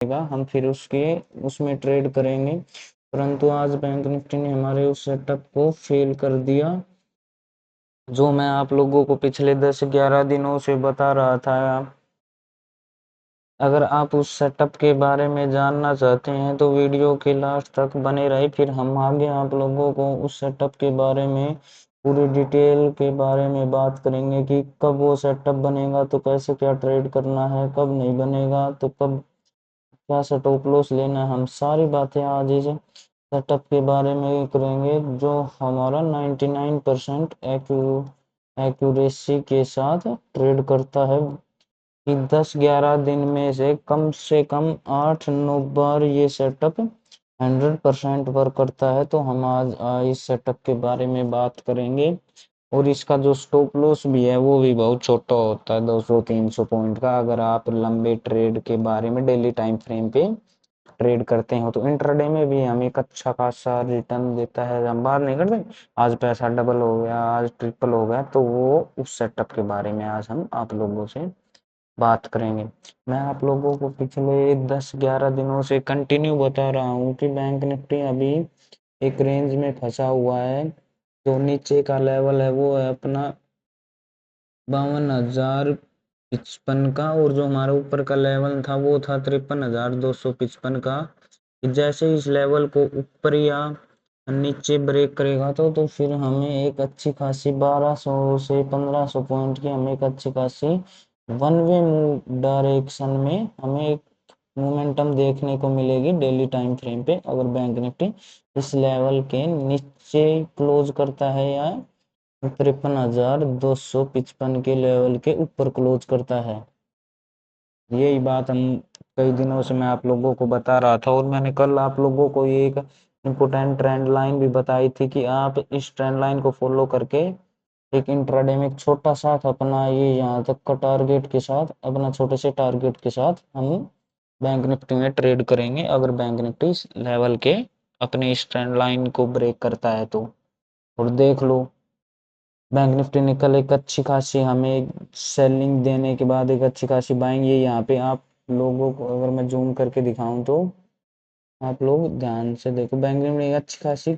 हम फिर उसमें ट्रेड करेंगे। परंतु आज बैंक निफ्टी ने हमारे उस सेटअप को फेल कर दिया, जो मैं आप लोगों को पिछले 10-11 दिनों से बता रहा था। अगर आप उस सेटअप के बारे में जानना चाहते हैं तो वीडियो के लास्ट तक बने रहे, फिर हम आगे आप लोगों को उस सेटअप के बारे में पूरी डिटेल के बारे में बात करेंगे कि कब वो सेटअप बनेगा तो कैसे क्या ट्रेड करना है, कब नहीं बनेगा तो कब क्या स्टॉप लॉस लेना है। हम सारी बातें आज इस सेटअप के बारे में करेंगे जो हमारा 99% एक्यूरेसी के साथ ट्रेड करता है कि 10-11 दिन में से कम 8-9 बार ये सेटअप 100% वर्क करता है। तो हम आज इस सेटअप के बारे में बात करेंगे। और इसका जो स्टॉप लॉस भी है वो भी बहुत छोटा होता है, 200-300 पॉइंट का। अगर आप लंबे ट्रेड के बारे में डेली टाइम फ्रेम पे ट्रेड करते हो तो इंट्राडे में भी हमें एक अच्छा खासा रिटर्न देता है। हम बात नहीं करते आज पैसा डबल हो गया, आज ट्रिपल हो गया, तो वो उस सेटअप के बारे में आज हम आप लोगों से बात करेंगे। मैं आप लोगों को पिछले 10-11 दिनों से कंटिन्यू बता रहा हूँ कि बैंक निफ्टी अभी एक रेंज में फंसा हुआ है। जो नीचे का लेवल है वो है अपना 52,055 का, और जो हमारा ऊपर का लेवल था वो था 53,255 का। जैसे इस लेवल को ऊपर या नीचे ब्रेक करेगा तो फिर हमें एक अच्छी खासी 1200 से 1500 पॉइंट की हमें एक अच्छी खासी वन वे मूव डायरेक्शन में हमें एक मोमेंटम देखने को मिलेगी डेली टाइम फ्रेम पे। अगर बैंक निफ्टी इस लेवल के नीचे क्लोज करता है या 53,255 के लेवल के ऊपर क्लोज करता है। यही बात हम कई दिनों से मैं आप लोगों को बता रहा था, और मैंने कल आप लोगों को ये एक इम्पोर्टेंट ट्रेंड लाइन भी बताई थी कि आप इस ट्रेंड लाइन को फॉलो करके एक इंट्राडे में एक छोटा सा अपना ये यहाँ तक का टारगेट के साथ, अपना छोटे से टारगेट के साथ हम बैंक निफ्टी में ट्रेड करेंगे। अगर बैंक निफ्टी इस लेवल के अपने इस ट्रेंड लाइन को ब्रेक करता है तो। और देख लो बैंक निफ्टी ने कल एक अच्छी खासी हमें सेलिंग देने के बाद एक अच्छी खासी बाइंग, ये यहाँ पे आप लोगों को अगर मैं जूम करके दिखाऊं तो आप लोग ध्यान से देखो, बैंक निफ्टी एक अच्छी खासी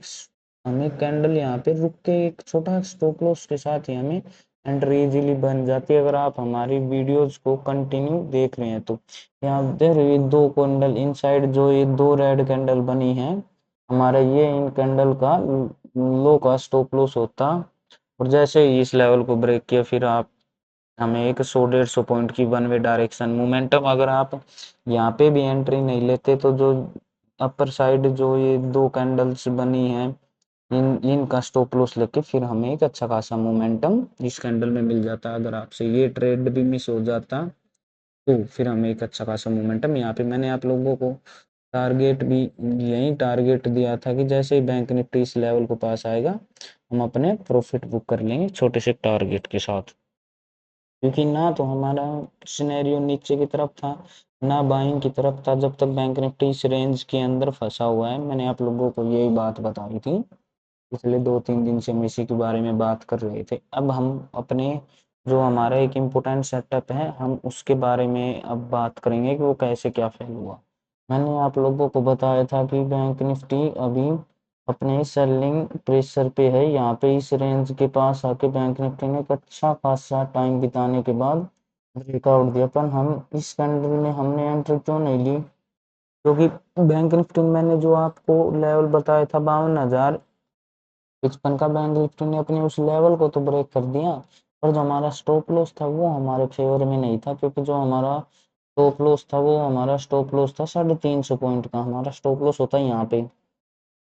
हमें कैंडल यहाँ पे रुक के एक छोटा स्टॉप लॉस के साथ ही हमें एंट्री इजीली बन जाती है। अगर आप हमारी वीडियोस को कंटिन्यू देख रहे हैं तो यहाँ देख रहे हैं दो कैंडल इनसाइड, जो ये दो रेड कैंडल बनी है हमारा, ये इन कैंडल का लो का स्टॉप लॉस होता। और जैसे ही इस लेवल को ब्रेक किया फिर आप हमें एक 100-150 पॉइंट की वन वे डायरेक्शन मोमेंटम, अगर आप यहाँ पे भी एंट्री नहीं लेते तो जो अपर साइड जो ये दो कैंडल्स बनी हैं इनका स्टॉप लॉस लेके फिर हमें एक अच्छा खासा मोमेंटम इस कैंडल में मिल जाता। अगर आपसे ये ट्रेड भी मिस हो जाता तो फिर हमें एक अच्छा खासा मोमेंटम, यहाँ पे मैंने आप लोगों को टारगेट भी यही टारगेट दिया था कि जैसे ही बैंक निफ्टी इस लेवल को पास आएगा हम अपने प्रॉफिट बुक कर लेंगे छोटे से टारगेट के साथ। क्योंकि ना तो हमारा सिनेरियो नीचे की तरफ था ना बाइंग की तरफ था, जब तक बैंक निफ्टी इस रेंज के अंदर फंसा हुआ है। मैंने आप लोगों को यही बात बताई थी, पिछले 2-3 दिन से हम इसी के बारे में बात कर रहे थे। अब हम अपने जो हमारा एक इम्पोर्टेंट सेटअप है हम उसके बारे में अब बात करेंगे कि वो कैसे क्या फेल हुआ। मैंने आप लोगों को बताया था कि बैंक निफ्टी अभी अपने सेलिंग प्रेशर पे है, यहाँ पे इस रेंज के पास आके बैंक निफ्टी ने एक अच्छा खासा टाइम बिताने के बाद ब्रेकआउट दिया। पर हम इस कैंडल में हमने एंट्री क्यों नहीं ली, क्योंकि बैंक निफ्टी में मैंने जो आपको लेवल बताया था 52,055 का, बैंक निफ्टी ने अपने उस लेवल को तो ब्रेक कर दिया, पर जो हमारा स्टॉप लॉस था वो हमारे फेवर में नहीं था। क्योंकि जो हमारा स्टॉप लॉस था वो हमारा स्टॉप लॉस था 350 पॉइंट का। हमारा स्टॉप लॉस होता है यहाँ पे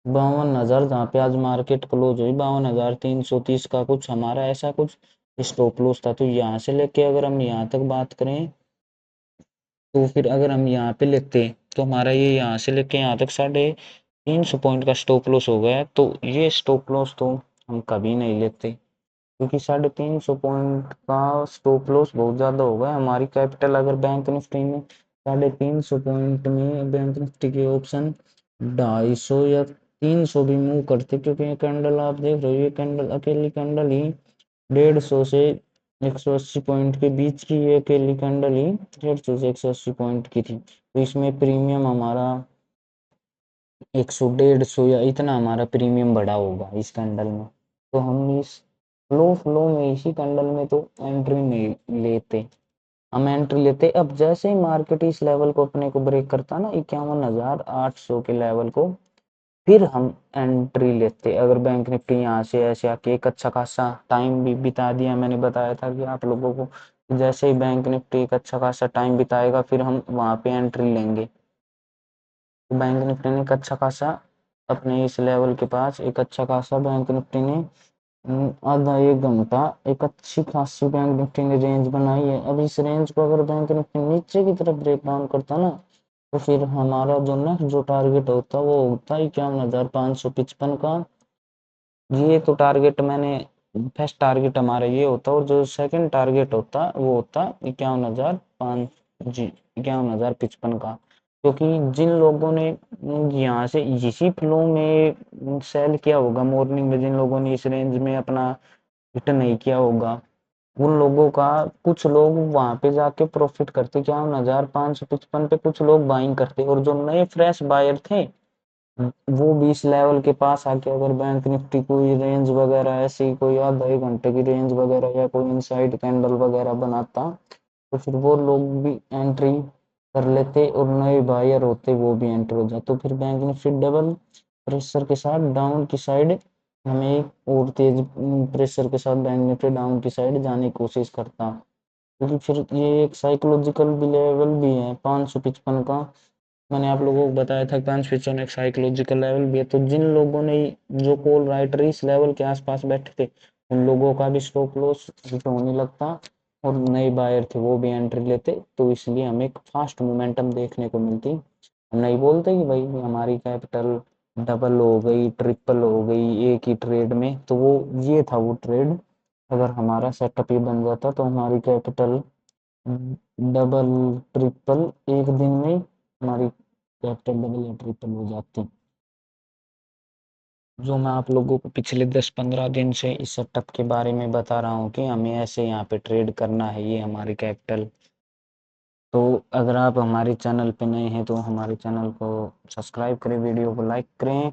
52,000, जहाँ पे आज मार्केट क्लोज हुई 52,330 का कुछ हमारा ऐसा कुछ स्टॉप लॉस था। तो यहाँ से लेके अगर हम यहाँ तक बात करें तो फिर अगर हम यहाँ पे लेते तो हमारा ये यहाँ से लेके यहाँ तक 350 पॉइंट का स्टॉप लॉस हो गया। तो ये स्टॉप लॉस तो हम कभी नहीं लेते, क्योंकि 350 पॉइंट का स्टॉप लॉस बहुत ज़्यादा हो गया। हमारी कैपिटल अगर बैंक निफ्टी में 350 पॉइंट में बैंक निफ्टी के ऑप्शन 250 या 300 भी मूव करते, क्योंकि ये कैंडल आप देख रहे हो, ये कैंडल अकेली कैंडल ही 150 से 180 पॉइंट के बीच की, ये अकेली कैंडल ही 150 से 180 पॉइंट की थी। तो इसमें प्रीमियम हमारा 100 150 या इतना हमारा प्रीमियम बढ़ा होगा इस कैंडल में। तो हम इस फ्लो में इसी कैंडल में तो एंट्री नहीं लेते, हम एंट्री लेते अब जैसे ही मार्केट इस लेवल को अपने को ब्रेक करता ना 51,800 के लेवल को, फिर हम एंट्री लेते। अगर बैंक निफ्टी यहाँ से ऐसे आके एक अच्छा खासा टाइम भी बिता दिया, मैंने बताया था कि आप लोगों को जैसे ही बैंक निफ्टी एक अच्छा खासा टाइम बिताएगा फिर हम वहां पे एंट्री लेंगे। तो बैंक निफ्टी ने एक अच्छा खासा अपने इस लेवल के पास एक अच्छा खासा बैंक निफ्टी ने आधा एक घंटा एक अच्छी खासी बैंक निफ्टी ने रेंज बनाई है। अब इस रेंज को अगर बैंक निफ्टी नीचे की तरफ ब्रेक डाउन करता ना, तो फिर हमारा जो नेक्स्ट जो टारगेट होता वो होता 51,555 का। ये तो टारगेट मैंने फर्स्ट टारगेट हमारा ये होता, और जो सेकंड टारगेट होता वो होता 51,500 जी 51,055 का। क्योंकि जिन लोगों ने यहाँ से इसी फ्लो में सेल किया होगा, मॉर्निंग में जिन लोगों ने इस रेंज में अपना हिट नहीं किया होगा, उन लोगों का कुछ लोग वहां पे जाके प्रॉफिट करते 51,555 पे, कुछ लोग बाइंग करते, और जो नए फ्रेश बायर थे वो भी इस लेवल के पास आके अगर बैंक निफ्टी कोई रेंज वगैरह ऐसी कोई आधा एक घंटे की रेंज वगैरह या कोई इनसाइड कैंडल वगैरह बनाता, तो फिर वो लोग भी एंट्री कर लेते और नए बायर होते वो भी एंटर हो जाते। तो फिर बैंक निफ्टी डबल प्रेशर के साथ डाउन की साइड हमें एक और तेज प्रेशर के साथ बैंक निफ्टी डाउन की साइड जाने की कोशिश करता। क्योंकि फिर ये एक साइकोलॉजिकल भी लेवल भी है 555 का। मैंने आप लोगों को बताया था 555 एक साइकोलॉजिकल लेवल भी है। तो जिन लोगों ने जो कॉल राइटर इस लेवल के आसपास बैठे थे उन लोगों का भी स्टॉप लॉस हिट होने लगता, और नए बायर थे वो भी एंट्री लेते। तो इसलिए हमें एक फास्ट मोमेंटम देखने को मिलती। हम नहीं बोलते कि भाई हमारी कैपिटल डबल हो गई ट्रिपल हो गई एक ही ट्रेड में, तो वो ये था वो ट्रेड। अगर हमारा सेटअप ये बन जाता तो हमारी कैपिटल डबल ट्रिपल एक दिन में हमारी कैपिटल डबल या ट्रिपल हो जाती। जो मैं आप लोगों को पिछले 10-15 दिन से इस सेटअप के बारे में बता रहा हूँ कि हमें ऐसे यहाँ पे ट्रेड करना है, ये हमारी कैपिटल। तो अगर आप हमारे चैनल पे नए हैं तो हमारे चैनल को सब्सक्राइब करें, वीडियो को लाइक करें।